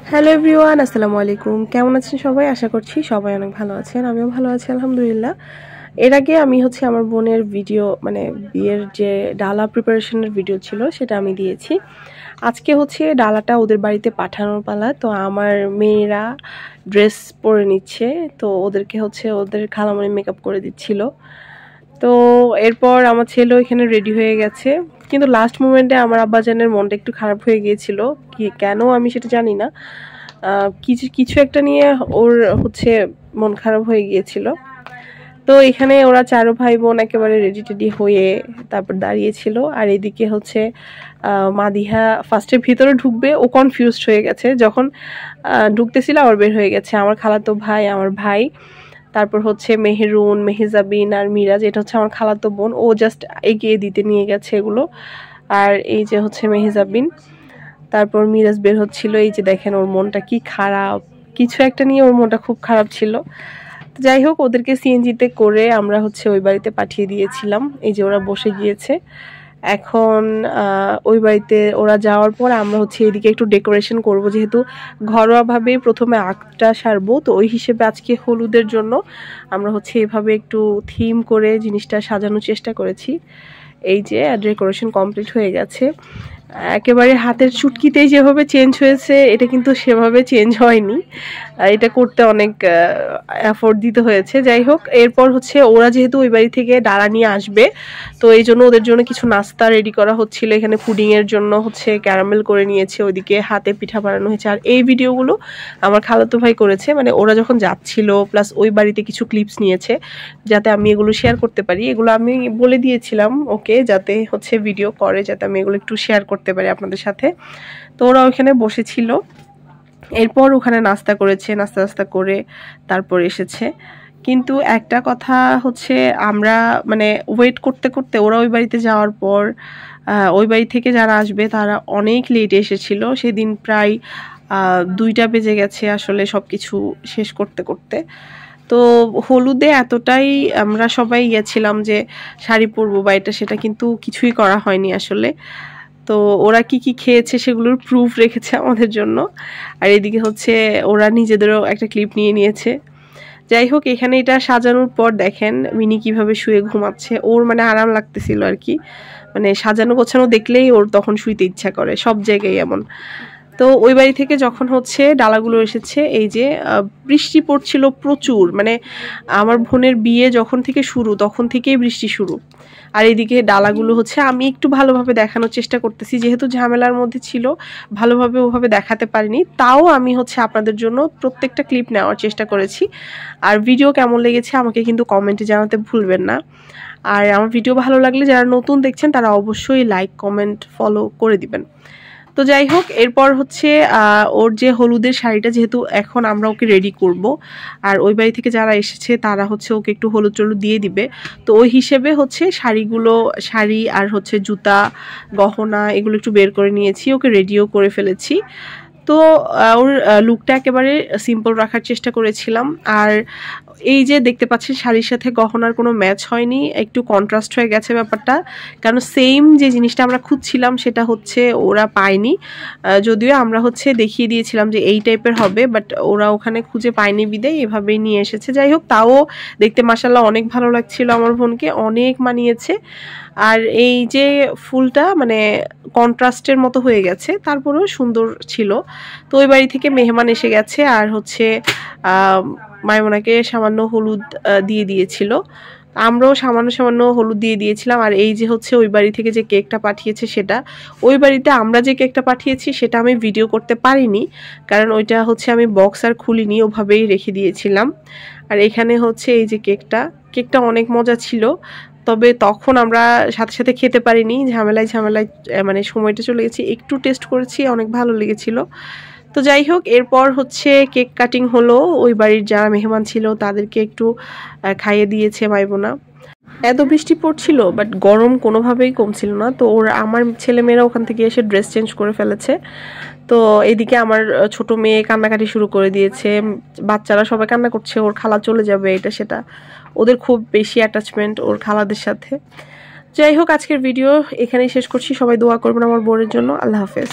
Hello everyone, আসসালামু আলাইকুম। কেমন আছেন সবাই? আশা করছি সবাই অনেক ভালো আছেন। আমিও ভালো আছি আলহামদুলিল্লাহ। এর আগে আমি আমার বোনের ভিডিও বিয়ের যে ডালা প্রিপারেশনের ভিডিও ছিল সেটা আমি দিয়েছি। আজকে ডালাটা ওদের বাড়িতে পাঠানোর পালা। তো আমার মেয়েরা ড্রেস পরে নিচ্ছে, তো ওদেরকে ওদের খালামণি মেকআপ করে দিচ্ছিল। তো এরপর আমার ছেলেও এখানে রেডি হয়ে গেছে, কিন্তু লাস্ট মোমেন্টে আমার আব্বাজানের মনটা একটু খারাপ হয়ে গিয়েছিল। কেন আমি সেটা জানি না, কিছু একটা নিয়ে ওর মন খারাপ হয়ে গিয়েছিল। তো এখানে ওরা চারো ভাই বোন একেবারে রেডি টেডি হয়ে তারপর দাঁড়িয়েছিল। আর এদিকে মাদিহা ফার্স্টে ভিতরে ঢুকবে, ও কনফিউজড হয়ে গেছে। যখন ঢুকতেছিল আবার বের হয়ে গেছে। আমার খালাতো ভাই, আমার ভাই, তারপর মেহেরুন, মেহেজাবিন আর মিরাজ, এটা আমার খালাতো বোন, ও জাস্ট এগিয়ে দিতে নিয়ে গেছে এগুলো। আর এই যে মেহেজাবিন, তারপর মিরাজ বের হচ্ছিল। এই যে দেখেন ওর মনটা কি খারাপ, কিছু একটা নিয়ে ওর মনটা খুব খারাপ ছিল। যাই হোক, ওদেরকে সিএনজিতে করে আমরা ওই বাড়িতে পাঠিয়ে দিয়েছিলাম। এই যে ওরা বসে গিয়েছে। এখন ওই বাড়িতে ওরা যাওয়ার পর আমরা এদিকে একটু ডেকোরেশন করব, যেহেতু ঘরোয়াভাবে প্রথমে আগটা সারবো। তো ওই হিসেবে আজকে হলুদের জন্য আমরা এভাবে একটু থিম করে জিনিসটা সাজানোর চেষ্টা করেছি। এই যে ডেকোরেশন কমপ্লিট হয়ে গেছে। একেবারে হাতের চুটকিতেই যেভাবে চেঞ্জ হয়েছে, এটা কিন্তু সেভাবে চেঞ্জ হয়নি। এটা করতে অনেক এফোর্ট দিতে হয়েছে। যাই হোক, এরপর ওরা যেহেতু ওই বাড়ি থেকে ডালা নিয়ে আসবে, তো এই জন্য ওদের জন্য কিছু নাস্তা রেডি করা হচ্ছিল। এখানে পুডিং এর জন্য ক্যারামেল করে নিয়েছে, ওইদিকে হাতে পিঠা বানানো হয়েছে। আর এই ভিডিওগুলো আমার খালাতো ভাই করেছে, ওরা যখন যাচ্ছিল, প্লাস ওই বাড়িতে কিছু ক্লিপস নিয়েছে যাতে আমি এগুলো শেয়ার করতে পারি। এগুলো আমি বলে দিয়েছিলাম ওকে, যাতে ভিডিও করে, যাতে আমি এগুলো একটু শেয়ার করতে পারি আপনাদের সাথে। তো ওরা ওখানে বসেছিল। এরপর ওখানে নাস্তা করেছে, নাস্তা করে তারপর এসেছে। কিন্তু একটা কথা আমরা ওয়েট করতে করতে ওরা ওই বাড়িতে যাওয়ার পর ওই বাড়ি থেকে যারা আসবে তারা অনেক লেটে এসেছিল। সেদিন প্রায় 2টা বেজে গেছে আসলে সবকিছু শেষ করতে করতে। তো হলুদে এতটাই আমরা সবাই গিয়েছিলাম যে শাড়ি পরবো বা এটা সেটা, কিন্তু কিছুই করা হয়নি আসলে। তো ওরা কি কি খেয়েছে সেগুলোর প্রুফ রেখেছে আমাদের জন্য। আর এদিকে ওরা নিজেদেরও একটা ক্লিপ নিয়ে নিয়েছে। যাই হোক, এখানে এটা সাজানোর পর দেখেন মিনি কিভাবে শুয়ে ঘুমাচ্ছে। ওর আরাম লাগতেছিল আর কি, সাজানো গোছানো দেখলেই ওর তখন শুইতে ইচ্ছা করে, সব জায়গায় এমন। তো ওই বাড়ি থেকে যখন ডালাগুলো এসেছে, এই যে বৃষ্টি পড়ছিল প্রচুর, আমার বোনের বিয়ে যখন থেকে শুরু তখন থেকেই বৃষ্টি শুরু। আর এদিকে ডালাগুলো আমি একটু ভালোভাবে দেখানোর চেষ্টা করতেছি, যেহেতু ঝামেলার মধ্যে ছিল, ভালোভাবে ওভাবে দেখাতে পারিনি। তাও আমি আপনাদের জন্য প্রত্যেকটা ক্লিপ নেওয়ার চেষ্টা করেছি। আর ভিডিও কেমন লেগেছে আমাকে কিন্তু কমেন্টে জানাতে ভুলবেন না। আর আমার ভিডিও ভালো লাগলে যারা নতুন দেখছেন তারা অবশ্যই লাইক, কমেন্ট, ফলো করে দিবেন। তো যাই হোক, এরপর ওর যে হলুদের শাড়িটা, যেহেতু এখন আমরা ওকে রেডি করব, আর ওই বাড়ি থেকে যারা এসেছে তারা ওকে একটু হলুদ টলুদ দিয়ে দিবে। তো ওই হিসেবে শাড়ি আর জুতা, গহনা এগুলো একটু বের করে নিয়েছি, ওকে রেডিও করে ফেলেছি। তো ওর লুকটা একেবারে সিম্পল রাখার চেষ্টা করেছিলাম। আর এই যে দেখতে পাচ্ছি শাড়ির সাথে গহনার কোনো ম্যাচ হয়নি, একটু কন্ট্রাস্ট হয়ে গেছে ব্যাপারটা। কারণ সেম যে জিনিসটা আমরা খুঁজছিলাম সেটা ওরা পায়নি। যদিও আমরা দেখিয়ে দিয়েছিলাম যে এই টাইপের হবে, বাট ওরা ওখানে খুঁজে পায়নি বিদায় এভাবেই নিয়ে এসেছে। যাই হোক, তাও দেখতে মাশাআল্লাহ অনেক ভালো লাগছিল, আমার বোনকে অনেক মানিয়েছে। আর এই যে ফুলটা কন্ট্রাস্টের মতো হয়ে গেছে, তারপরেও সুন্দর ছিল। তো ওই বাড়ি থেকে মেহমান এসে গেছে, আর মাইমুনাকে সামান্য হলুদ দিয়ে দিয়েছিল, আমরাও সামান্য সামান্য হলুদ দিয়ে দিয়েছিলাম। আর এই যে ওই বাড়ি থেকে যে কেকটা পাঠিয়েছে, সেটা ওই বাড়িতে আমরা যে কেকটা পাঠিয়েছি সেটা আমি ভিডিও করতে পারিনি, কারণ ওইটা আমি বক্স আর খুলিনি, ওভাবেই রেখে দিয়েছিলাম। আর এখানে এই যে কেকটা অনেক মজা ছিল, তবে তখন আমরা সাথে সাথে খেতে পারিনি, ঝামেলায় সময়টা চলে গেছে। একটু টেস্ট করেছি, অনেক ভালো লেগেছিল। তো যাই হোক, এরপর কেক কাটিং হলো। ওই বাড়ির যারা মেহমান ছিল তাদেরকে একটু খাইয়ে দিয়েছে মাইবোনা। এত বৃষ্টি পড়ছিল, বাট গরম কোনোভাবেই কমছিল না। তো আমার ছেলেমেয়েরা ওখান থেকে এসে ড্রেস চেঞ্জ করে ফেলেছে। তো এদিকে আমার ছোট মেয়ে কান্নাকাটি শুরু করে দিয়েছে, বাচ্চারা সবাই কান্না করছে, ওর খালা চলে যাবে, এটা সেটা। ওদের খুব বেশি অ্যাটাচমেন্ট ওর খালাদের সাথে। যাই হোক, আজকের ভিডিও এখানেই শেষ করছি। সবাই দোয়া করবেন আমার বোনের জন্য। আল্লাহ হাফেজ।